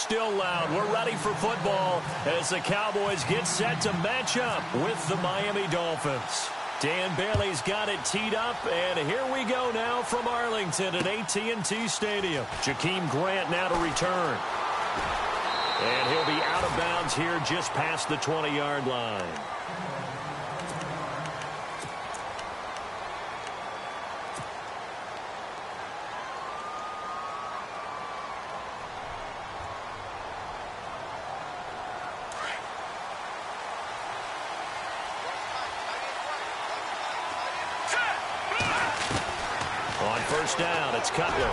still loud. We're ready for football as the Cowboys get set to match up with the Miami Dolphins. Dan Bailey's got it teed up, and here we go now from Arlington at AT&T Stadium. Jakeem Grant now to return. And he'll be out of bounds here just past the 20-yard line. On first down, it's Cutler.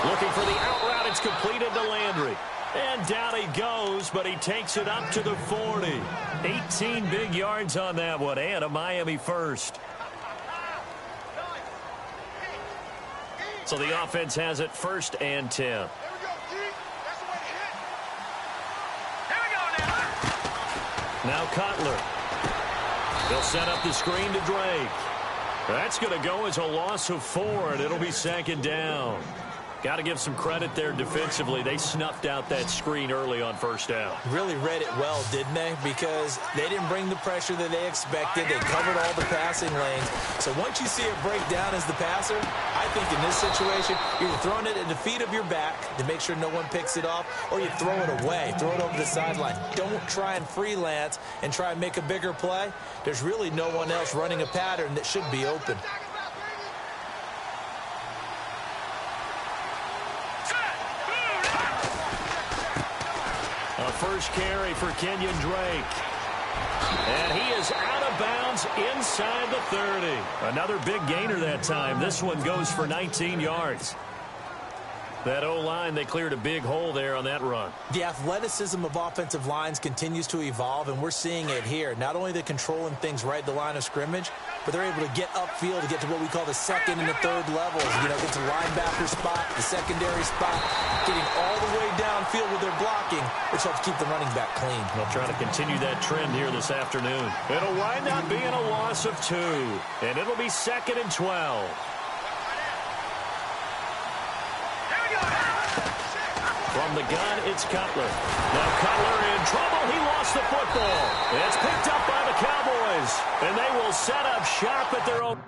Looking for the out route. It's completed to Landry. And down he goes, but he takes it up to the 40. 18 big yards on that one, and a Miami first. So the offense has it 1st and 10. Now Cutler. He'll set up the screen to Drake. That's going to go as a loss of 4, and it'll be 2nd down. Got to give some credit there defensively. They snuffed out that screen early on 1st down. Really read it well, didn't they? Because they didn't bring the pressure that they expected. They covered all the passing lanes. So once you see it break down as the passer, I think in this situation, you're throwing it at the feet of your back to make sure no one picks it off, or you throw it away, throw it over the sideline. Don't try and freelance and try and make a bigger play. There's really no one else running a pattern that should be open. First carry for Kenyon Drake. And he is out of bounds inside the 30. Another big gainer that time. This one goes for 19 yards. That O-line, they cleared a big hole there on that run. The athleticism of offensive lines continues to evolve, and we're seeing it here. Not only they're controlling things right at the line of scrimmage, but they're able to get upfield to get to what we call the 2nd and the 3rd levels. You know, get to linebacker spot, the secondary spot, getting all the way downfield with their blocking, which helps keep the running back clean. They'll try to continue that trend here this afternoon. It'll wind up being a loss of 2, and it'll be 2nd and 12. From the gun, it's Cutler. Now Cutler in trouble. He lost the football. It's picked up by the Cowboys, and they will set up shop at their own.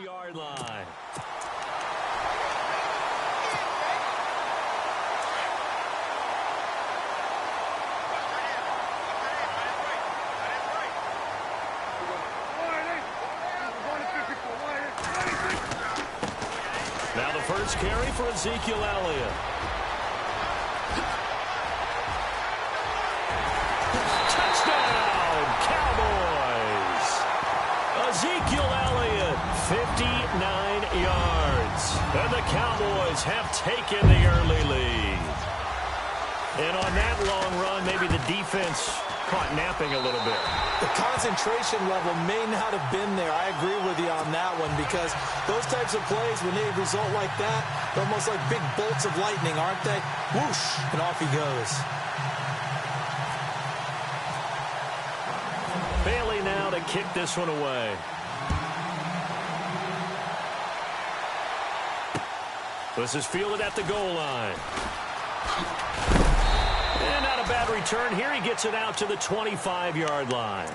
Yard line. Now the first carry for Ezekiel Elliott. Touchdown, Cowboys! Ezekiel Elliott, 59 yards. And the Cowboys have taken the early lead. And on that long run, maybe the defense caught napping a little bit. The concentration level may not have been there. I agree with you on that one, because those types of plays, when they result like that, they're almost like big bolts of lightning, aren't they? Whoosh, and off he goes. Bailey now to kick this one away. This is fielded at the goal line. And not a bad return here. He gets it out to the 25-yard line.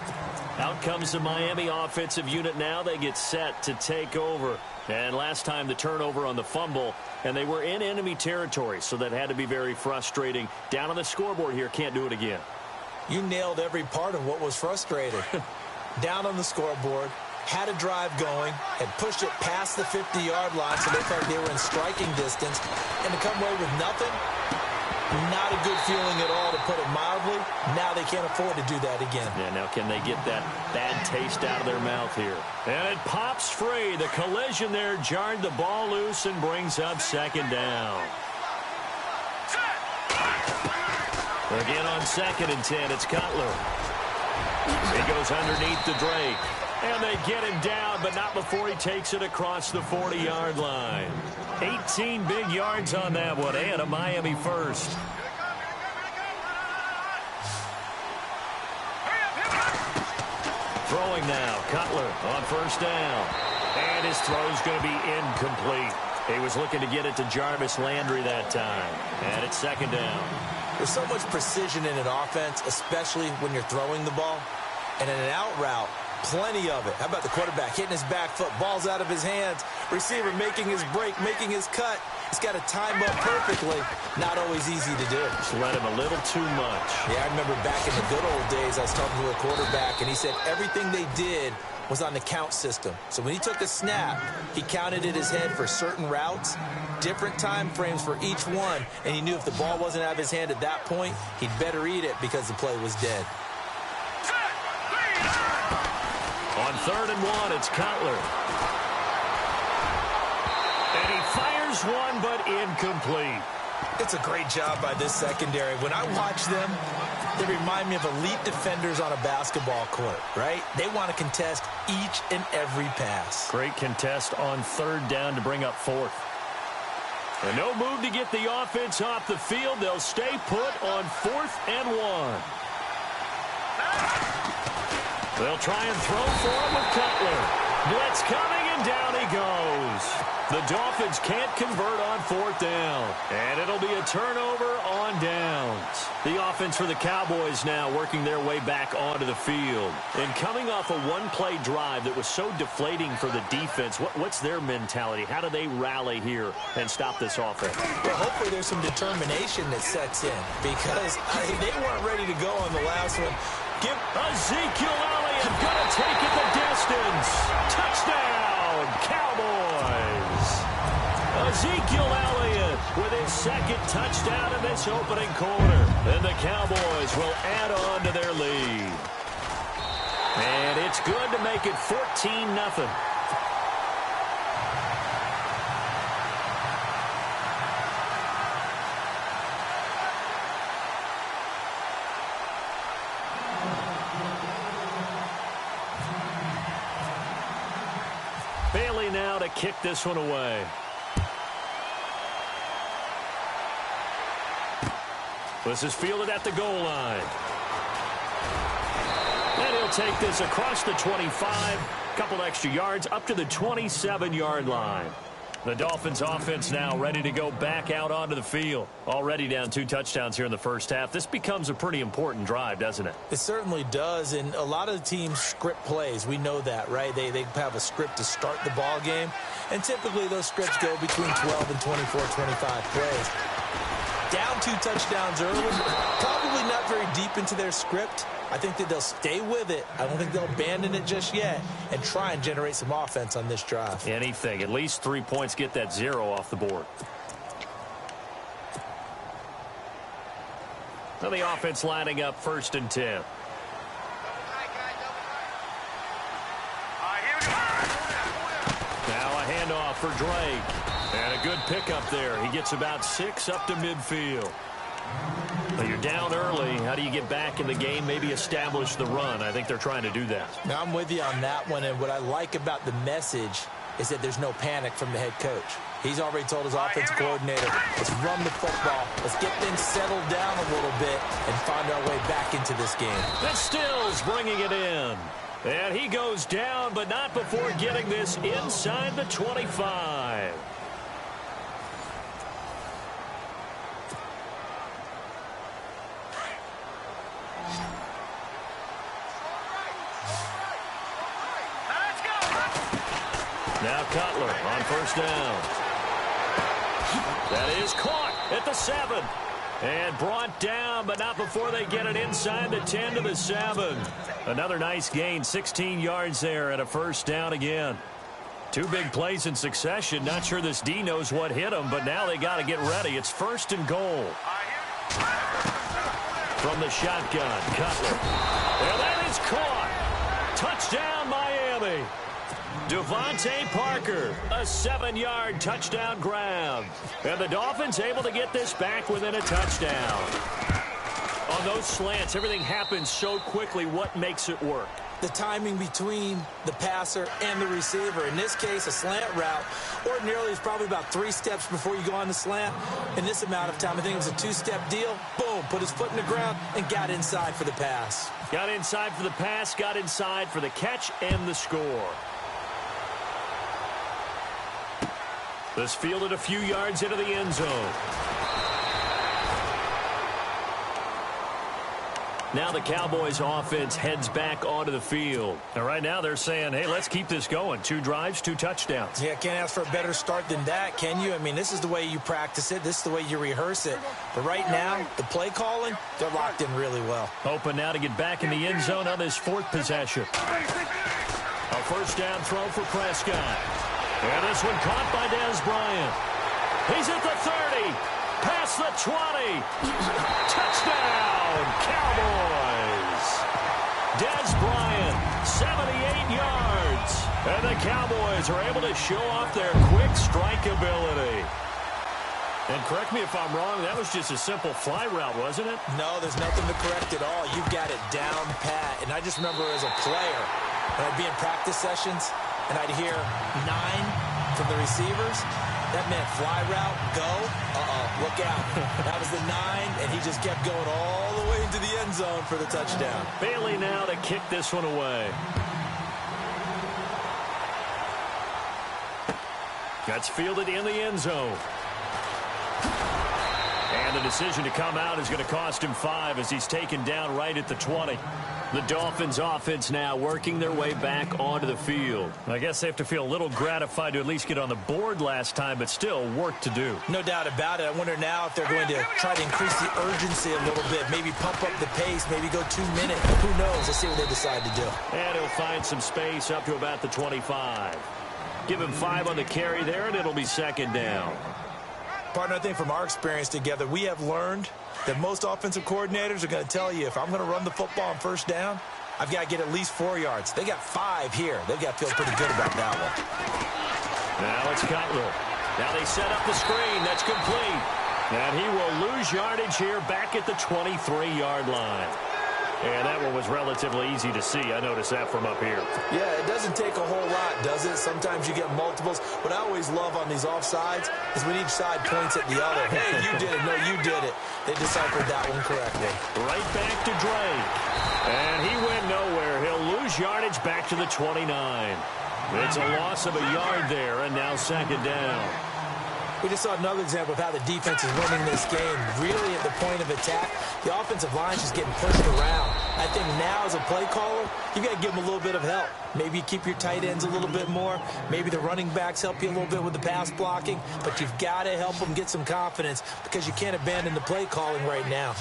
Out comes the Miami offensive unit now. They get set to take over. And last time the turnover on the fumble, and they were in enemy territory, so that had to be very frustrating. Down on the scoreboard here, can't do it again. You nailed every part of what was frustrating. Down on the scoreboard, had a drive going, had pushed it past the 50-yard line, so they felt they were in striking distance, and to come away with nothing, not a good feeling at all, to put it mildly. Now they can't afford to do that again. Yeah, now can they get that bad taste out of their mouth here? And it pops free. The collision there jarred the ball loose and brings up 2nd down. Again on 2nd and 10, it's Cutler. goes underneath to Drake. And they get him down, but not before he takes it across the 40-yard line. 18 big yards on that one, and a Miami first. Throwing now, Cutler on first down. And his throw's going to be incomplete. He was looking to get it to Jarvis Landry that time. And it's second down. There's so much precision in an offense, especially when you're throwing the ball. And in an out route, plenty of it. How about the quarterback hitting his back foot, ball's out of his hands, receiver making his break, making his cut. He's got to time up perfectly. Not always easy to do. Just let him a little too much. Yeah, I remember back in the good old days, I was talking to a quarterback, and he said everything they did was on the count system. So when he took a snap, he counted in his head for certain routes, different time frames for each one, and he knew if the ball wasn't out of his hand at that point, he'd better eat it because the play was dead. On 3rd and 1, it's Cutler. And he fires one, but incomplete. It's a great job by this secondary. When I watch them, they remind me of elite defenders on a basketball court, right? They want to contest each and every pass. Great contest on 3rd down to bring up 4th. And no move to get the offense off the field. They'll stay put on 4th and 1. They'll try and throw for him with Cutler. Blitz coming, and down he goes. The Dolphins can't convert on 4th down. And it'll be a turnover on downs. The offense for the Cowboys now working their way back onto the field. And coming off a one-play drive that was so deflating for the defense, what's their mentality? How do they rally here and stop this offense? Well, hopefully there's some determination that sets in. Because they weren't ready to go on the last one. Give Ezekiel Elliott going to take it the distance. Touchdown, Cowboys. Ezekiel Elliott with his 2nd touchdown in this opening quarter. And the Cowboys will add on to their lead. And it's good to make it 14-0. Bailey now to kick this one away. This is fielded at the goal line. And he'll take this across the 25. Couple extra yards up to the 27-yard line. The Dolphins offense now ready to go back out onto the field. Already down 2 touchdowns here in the first half. This becomes a pretty important drive, doesn't it? It certainly does, and a lot of the teams script plays. We know that, right? They have a script to start the ball game, and typically those scripts go between 12 and 24, 25 plays. Down 2 touchdowns early, probably not very deep into their script. I think that they'll stay with it. I don't think they'll abandon it just yet and try and generate some offense on this drive. Anything. At least 3 points, get that 0 off the board. So the offense lining up 1st and 10. Now a handoff for Drake. And a good pickup there. He gets about 6 up to midfield. Well, you're down early. How do you get back in the game, maybe establish the run? I think they're trying to do that. Now, I'm with you on that one, and what I like about the message is that there's no panic from the head coach. He's already told his offensive coordinator, let's run the football, let's get things settled down a little bit and find our way back into this game. And Stills bringing it in. And he goes down, but not before getting this inside the 25. Now Cutler on 1st down. That is caught at the 7. And brought down, but not before they get it inside the 10 to the 7. Another nice gain, 16 yards there, and a 1st down again. 2 big plays in succession. Not sure this D knows what hit him, but now they got to get ready. It's 1st and goal. From the shotgun, Cutler. And that is caught. Touchdown, Miami. Devontae Parker, a 7-yard touchdown grab. And the Dolphins able to get this back within a touchdown. On those slants, everything happens so quickly. What makes it work? The timing between the passer and the receiver. In this case, a slant route ordinarily is probably about 3 steps before you go on the slant. In this amount of time, I think it was a 2-step deal. Boom, put his foot in the ground and got inside for the pass. Got inside for the pass, got inside for the catch and the score. This fielded a few yards into the end zone. Now the Cowboys offense heads back onto the field. And right now they're saying, hey, let's keep this going. 2 drives, 2 touchdowns. Yeah, can't ask for a better start than that, can you? I mean, this is the way you practice it. This is the way you rehearse it. But right now, the play calling, they're locked in really well. Open now to get back in the end zone on this 4th possession. A first down throw for Prescott. And this one caught by Dez Bryant. He's at the 30. Past the 20. Touchdown, Cowboys. Dez Bryant, 78 yards. And the Cowboys are able to show off their quick strike ability. And correct me if I'm wrong, that was just a simple fly route, wasn't it? No, there's nothing to correct at all. You've got it down pat. And I just remember as a player, when I'd be in practice sessions, and I'd hear 9 from the receivers. That meant fly route, go, look out. That was the 9, and he just kept going all the way into the end zone for the touchdown. Bailey now to kick this one away. That's fielded in the end zone. And the decision to come out is going to cost him 5 as he's taken down right at the 20. The Dolphins offense now working their way back onto the field. I guess they have to feel a little gratified to at least get on the board last time, but still work to do. No doubt about it. I wonder now if they're going to try to increase the urgency a little bit, maybe pump up the pace, maybe go 2 minutes. Who knows? Let's see what they decide to do. And he'll find some space up to about the 25. Give him 5 on the carry there, and it'll be 2nd down. Partner, I think from our experience together, we have learned that most offensive coordinators are going to tell you, if I'm going to run the football on first down, I've got to get at least 4 yards. They got 5 here. They've got to feel pretty good about that one. Now it's Cutler. Now they set up the screen. That's complete. And he will lose yardage here back at the 23-yard line. And that one was relatively easy to see. I noticed that from up here. Yeah, it doesn't take a whole lot, does it? Sometimes you get multiples. What I always love on these offsides is when each side points at the other. Hey, you did it. No, you did it. They deciphered that one correctly. Right back to Drake. And he went nowhere. He'll lose yardage back to the 29. It's a loss of a yard there, and now 2nd down. We just saw another example of how the defense is winning this game. Really at the point of attack, the offensive line is just getting pushed around. I think now as a play caller, you've got to give them a little bit of help. Maybe you keep your tight ends a little bit more. Maybe the running backs help you a little bit with the pass blocking. But you've got to help them get some confidence because you can't abandon the play calling right now.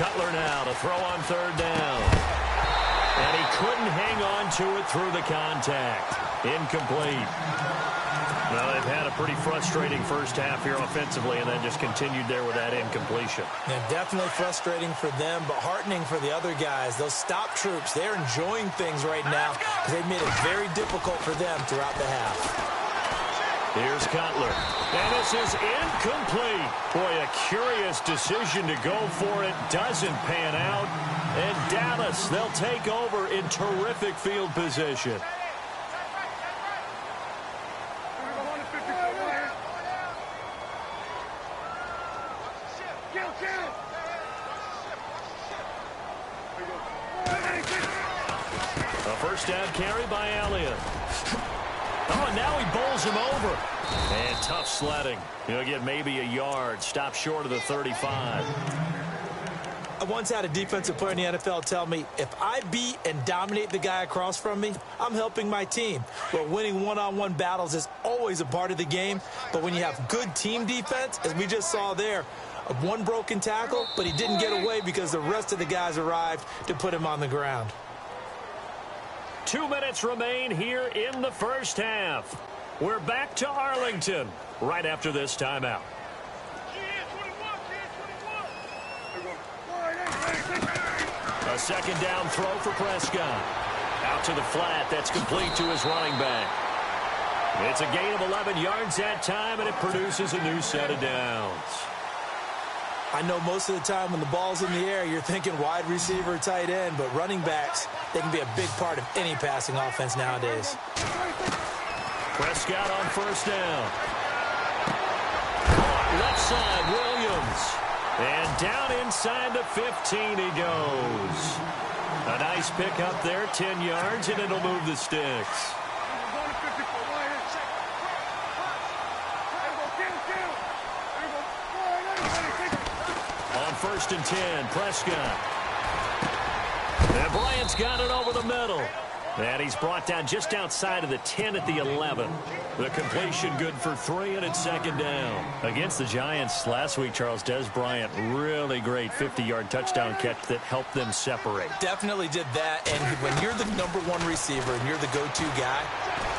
Cutler now to throw on 3rd down. And he couldn't hang on to it through the contact. Incomplete. Well, they've had a pretty frustrating first half here offensively and then just continued there with that incompletion. Yeah, definitely frustrating for them, but heartening for the other guys. Those stop troops, they're enjoying things right now because they've made it very difficult for them throughout the half. Here's Cutler. And this is incomplete. Boy, a curious decision to go for it. Doesn't pan out. And Dallas, they'll take over in terrific field position. A first down carry by Elliott. Oh, and now he bowls him over. And tough sledding. He'll get maybe a yard. Stop short of the 35. I once had a defensive player in the NFL tell me, if I beat and dominate the guy across from me, I'm helping my team. Well, winning one-on-one battles is always a part of the game, but when you have good team defense, as we just saw there, one broken tackle, but he didn't get away because the rest of the guys arrived to put him on the ground. 2 minutes remain here in the first half. We're back to Arlington right after this timeout. A 2nd down throw for Prescott. Out to the flat. That's complete to his running back. It's a gain of 11 yards that time, and it produces a new set of downs. I know most of the time when the ball's in the air, you're thinking wide receiver, tight end, but running backs, they can be a big part of any passing offense nowadays. Prescott on first down. Left side, Williams. And down inside the 15 he goes. A nice pickup there, 10 yards, and it'll move the sticks. On first and 10, Prescott. And Bryant's got it over the middle. And he's brought down just outside of the 10 at the 11. The completion good for 3, and it's second down. Against the Giants last week, Charles, Des Bryant, really great 50-yard touchdown catch that helped them separate. Definitely did that, and when you're the #1 receiver and you're the go-to guy,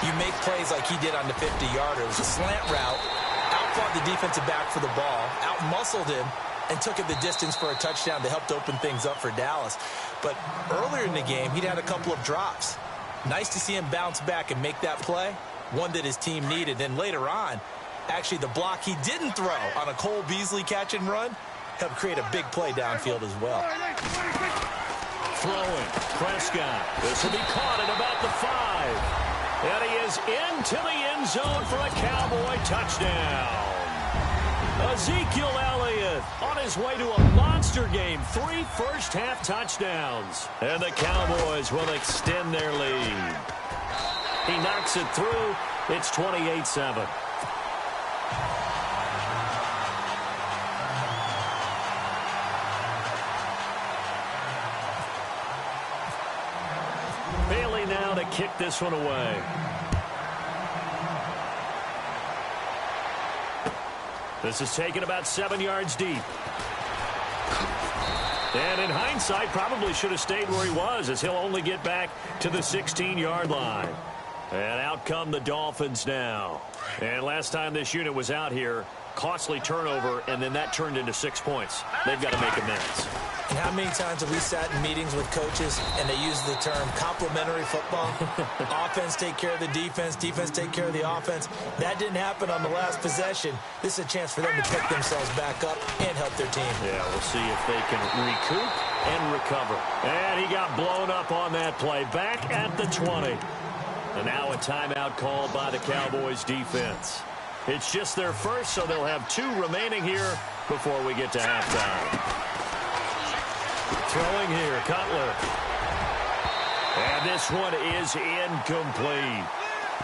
you make plays like he did on the 50-yarder. It was a slant route, outfought the defensive back for the ball, out-muscled him, and took it the distance for a touchdown to help open things up for Dallas. But earlier in the game, he'd had a couple of drops. Nice to see him bounce back and make that play, one that his team needed. Then later on, actually the block he didn't throw on a Cole Beasley catch and run helped create a big play downfield as well. Throwing, Prescott. This will be caught at about the 5. And he is into the end zone for a Cowboy touchdown. Ezekiel Elliott on his way to a monster game. 3 first-half touchdowns. And the Cowboys will extend their lead. He knocks it through. It's 28-7. Bailey now to kick this one away. This is taken about 7 yards deep. And in hindsight, probably should have stayed where he was, as he'll only get back to the 16-yard line. And out come the Dolphins now. And last time this unit was out here, costly turnover, and then that turned into 6 points. They've got to make amends. And how many times have we sat in meetings with coaches and they use the term complementary football? Offense take care of the defense, defense take care of the offense. That didn't happen on the last possession. This is a chance for them to pick themselves back up and help their team. Yeah, we'll see if they can recoup and recover. And he got blown up on that play. Back at the 20. And now a timeout called by the Cowboys defense. It's just their first, so they'll have 2 remaining here before we get to halftime. Throwing here, Cutler. And this one is incomplete.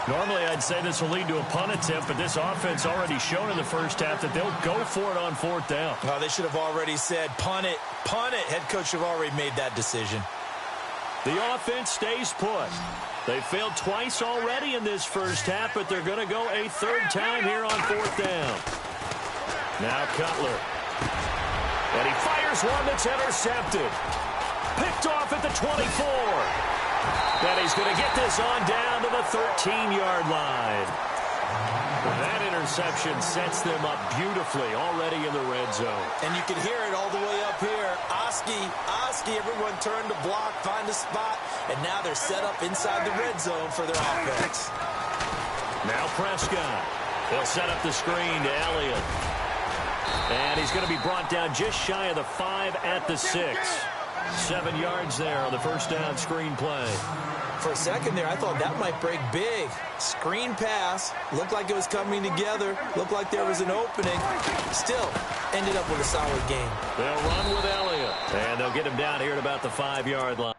Normally, I'd say this will lead to a punt attempt, but this offense already shown in the first half that they'll go for it on 4th down. Well, they should have already said, punt it, punt it. Head coach should have already made that decision. The offense stays put. They failed twice already in this first half, but they're going to go a 3rd time here on 4th down. Now Cutler. And he fires one that's intercepted. Picked off at the 24. And he's going to get this on down to the 13-yard line. That interception sets them up beautifully already in the red zone. And you can hear it all the way up here. Oski, everyone turned to block, find a spot, and now they're set up inside the red zone for their offense. Now Prescott. They'll set up the screen to Elliott. And he's going to be brought down just shy of the 5 at the 6. 7 yards there on the first down screen play. For a second there, I thought that might break big. Screen pass. Looked like it was coming together. Looked like there was an opening. Still, ended up with a solid game. They'll run with Elliott. And they'll get him down here at about the 5-yard line.